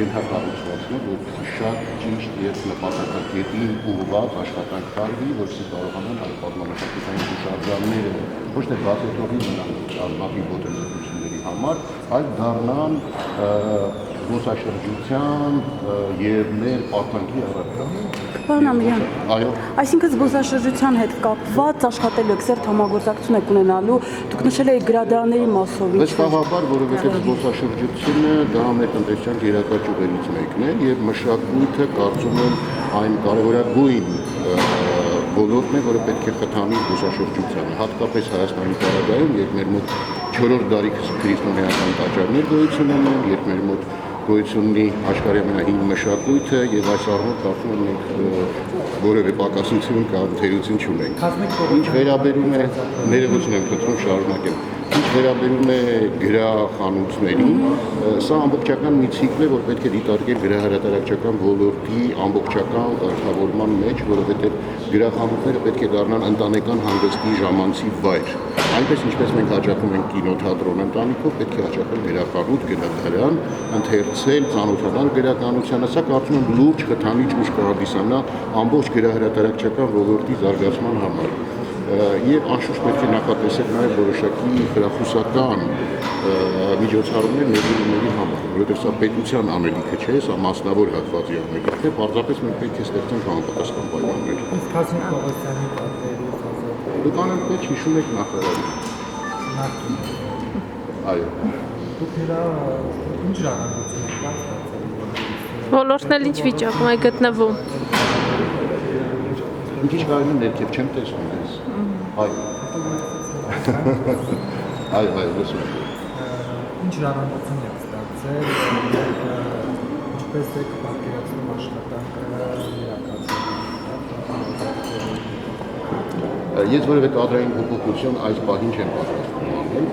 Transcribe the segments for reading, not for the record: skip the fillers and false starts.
ենթակառուցվածն է, որպեսզի շատ ճիշտ եւ նպատակակետին ուղղված աշխատանք տարվի, որպեսզի կարողանան այդ պատմամշակութային հուշարձանները ոչ թե բացատրողի մնան արմատի ոտնձգությունների համար, այլ դառնան զբոսաշրջության եւ մեր պատմի առարկա։ Պարոն Ամիրյան, այո, այսինքն զբոսաշրջության հետ կապված աշխատելու եք, սերտ համագործակցություն եք ունենալու, դուք նշել եք գրադարանների մասով։ Վստահաբար, որովհետև զբոսաշրջությունը դա մեր տնտեսության գերակա ճյուղերից մեկն է եւ մշակույթը կարծում եմ այն կարևորագույն ոլորտն է, որը պետք է խթանի զբոսաշրջությանը, հատկապես Հայաստանի պարագայում, երբ մեր մոտ 4-րդ դարի քրիստոնեական տաճարներ գոյություն ունեն, երբ մեր մոտ գոյություն ունի աշխարհի ամենահին մշակույթը եւ այս առումով կարծում եմ մենք որևէ պակասություն կամ թերություն չունենք։ Ինչ վերաբերում է ներողություն եմ խնդրում շարունակեմ։ Ինչ վերաբերում է գրախանութներին, սա ամբողջական մի ցիկլ է, որ պետք է դիտարկել գրահրատարակչական ոլորտի ամբողջական կարգավորման մեջ, որովհետև գրախանութները պետք է դառնան ընտանեկան հանգստի ժամանցի վայր։ Այնպես ինչպես մենք հաճախում ենք կինոթատրոն ընտանիքով, պետք է հաճախել գրախանութ, գրադարան, ընթերցել, ծանոթանալ գրականությանը, սա կարծում եմ լուրջ խթանիչ ուժ կհանդիսանա ամբողջ գրահրատարակչական ոլորտի զարգացման համար։ Եվ անշուշտ պետք է նախատեսել նաև որոշակի խրախուսական միջոցառումներ ներդրումների համար, որովհետև սա պետության անելիքը չէ, սա մասնավոր հատվածի անելիք է, պարզապես մենք պետք է ստեղծենք համապատասխան պայմաններ։ Իսկ Կազին Պողոսյանի պատվերի ուսուցող։ Դուք անընդմեջ հիշում եք նախարարին։ Այո։ Դուք նրա ինչ ժառանգություն եք ստացել։ Ոլորտն էլ ինչ վիճակում է գտնվում։ Ինչ կարելի ներքև չեմ տեսնում ես։ Այո։ Այո, լսում եմ։ Ինչ ժառանգություն եք ստացել, ինչպես եք պատկերացնում աշխատանքը իրականացնել։ Ես որևէ կադրային փոփոխություն այս պահին չեմ պատրաստվում անել։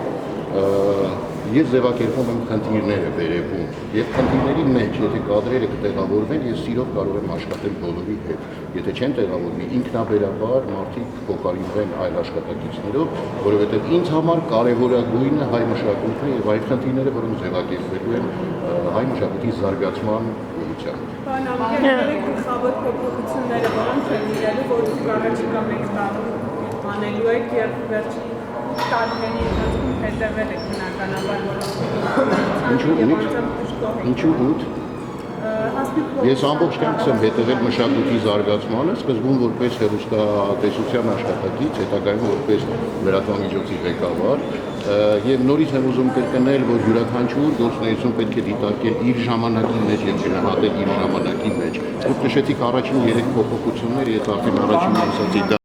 Ես ձևակերպում եմ խնդիրները վերևում եւ խնդիրների մեջ, եթե կադրերը կտեղավորվեն, ես սիրով կարող եմ աշխատել բոլորի հետ։ Եթե չեն տեղավորվի, ինքնաբերաբար մարդիկ փոխարինվեն այլ աշխատակիցներով, որովհետեւ ինձ համար կարևորագույնը հայ մշակույթն է եւ այդ խնդիրները, որոնք ձևակերպվելու են հայ մշակույթի զարգացման ուղղությամբ։ Պարոն Ամիրյան, գլխավոր փոփոխությունները որոնք են իրելու, որ դուք առաջիկա մեկ տարում անելու եք եւ վերջին տարիների ընթացքում հետևել եք բնականաբար Ինչու ութ։ Ես ամբողջ կյանքս եմ հետևել մշակույթի զարգացմանը, սկզբում որպես հեռուստատեսության աշխատակից, հետագայում որպես լրատվամիջոցի ղեկավար, եւ նորից եմ ուզում կրկնել, որ յուրաքանչյուր գործունեություն պետք է դիտարկել իր ժամանակի մեջ եւ գնահատել իր ժամանակի մեջ։ Դուք նշեցիք առաջին 3 փոփոխությունները, ես արդեն առաջինը ասացի